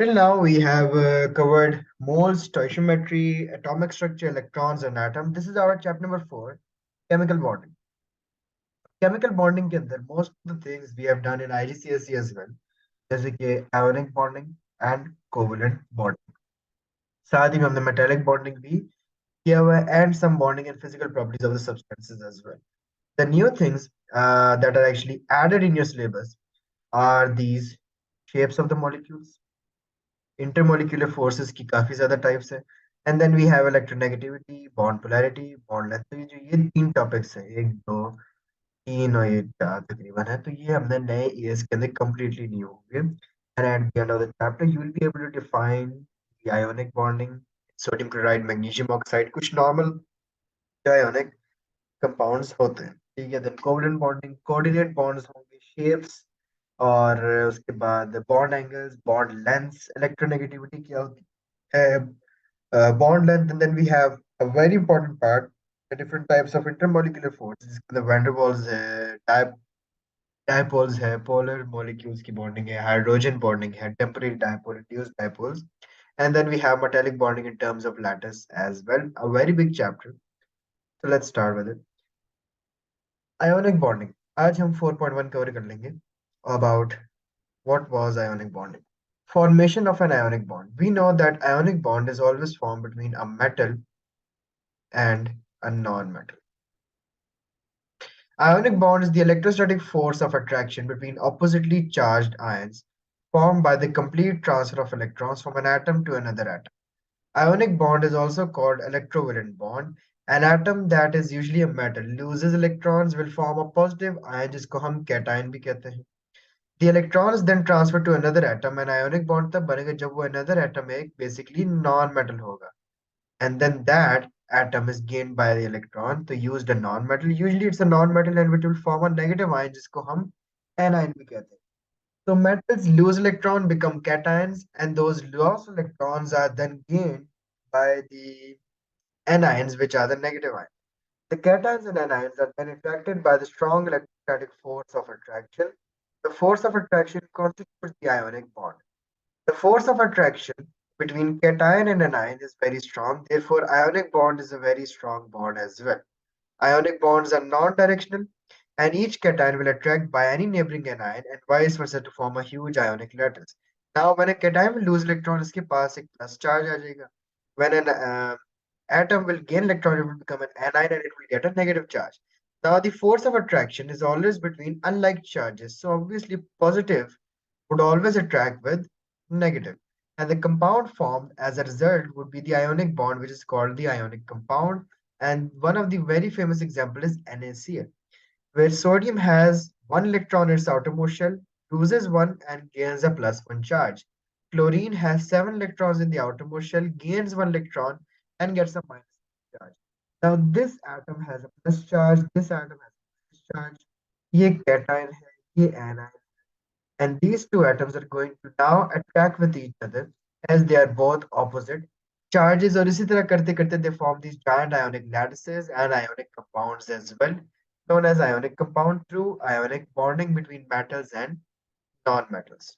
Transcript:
Till now, we have covered moles, stoichiometry, atomic structure, electrons, and atom. This is our chapter number 4, chemical bonding. Chemical bonding के अंदर most of the things we have done in IGCSE as well, जैसे कि ionic bonding and covalent bonding. साथ ही में हमने metallic bonding भी किया हुआ है and some bonding and physical properties of the substances as well. The new things that are actually added in your syllabus are these shapes of the molecules, intermolecular forces की काफी ज्यादा types है, and then we have electronegativity, bond polarity, bond length. तो ये 3 topics है, 1 2 3 और ये 4 तकरीबन है, तो ये हमने नए ईयर्स के अंदर completely new होंगे. And at the end of the chapter you will be able to define the ionic bonding, sodium chloride, magnesium oxide, कुछ normal ionic compounds होते हैं. ठीक है, then covalent bonding, coordinate bonds होंगे, shapes, और उसके बाद bond angles, bond lengths, electronegativity क्या होती है, bond length, and then we have a very important part, the different types of intermolecular forces, जिसके अंदर van der Waals है, dipoles है, polar molecules की bonding है, hydrogen bonding है, temporary dipole, induced dipoles, and then we have metallic bonding in terms of lattice as well, a very big chapter. So let's start with it. Ionic bonding. आज हम 4.1 cover कर लेंगे about what was ionic bonding. Formation of an ionic bond. We know that ionic bond is always formed between a metal and a non-metal. Ionic bond is the electrostatic force of attraction between oppositely charged ions formed by the complete transfer of electrons from an atom to another atom. Ionic bond is also called electrovalent bond. An atom that is usually a metal loses electrons will form a positive ion जिसको हम cation भी कहते हैं. The electrons then transfer to another atom and ionic bond तब बनेगा जब वो another atom एक basically non-metal होगा. And then that atom is gained by the electron to use the non-metal. Usually it's a non-metal and it will form a negative ion जिसको हम anion भी कहते हैं. So metals lose electron become cations and those lost electrons are then gained by the anions which are the negative ions. The cations and anions are then attracted by the strong electrostatic force of attraction. The force of attraction constitutes the ionic bond. The force of attraction between cation and anion is very strong. Therefore, ionic bond is a very strong bond as well. Ionic bonds are non-directional, and each cation will attract by any neighboring anion and vice versa to form a huge ionic lattice. Now, when a cation will lose electron, इसके पास एक plus charge आ जाएगा. When an atom will gain electron, it will become an anion and it will get a negative charge. Now, the force of attraction is always between unlike charges. So, obviously, positive would always attract with negative. And the compound formed as a result would be the ionic bond, which is called the ionic compound. And one of the very famous example is NaCl, where sodium has one electron in its outermost shell, loses one and gains a +1 charge. Chlorine has 7 electrons in the outermost shell, gains 1 electron and gets a -1 charge. Now this atom has a plus charge, this atom has a minus charge. ये cation है, ये anion, and these two atoms are going to now attack with each other as they are both opposite charges, और इसी तरह करते करते they form these giant ionic lattices and ionic compounds as well, known as ionic compound through ionic bonding between metals and non-metals.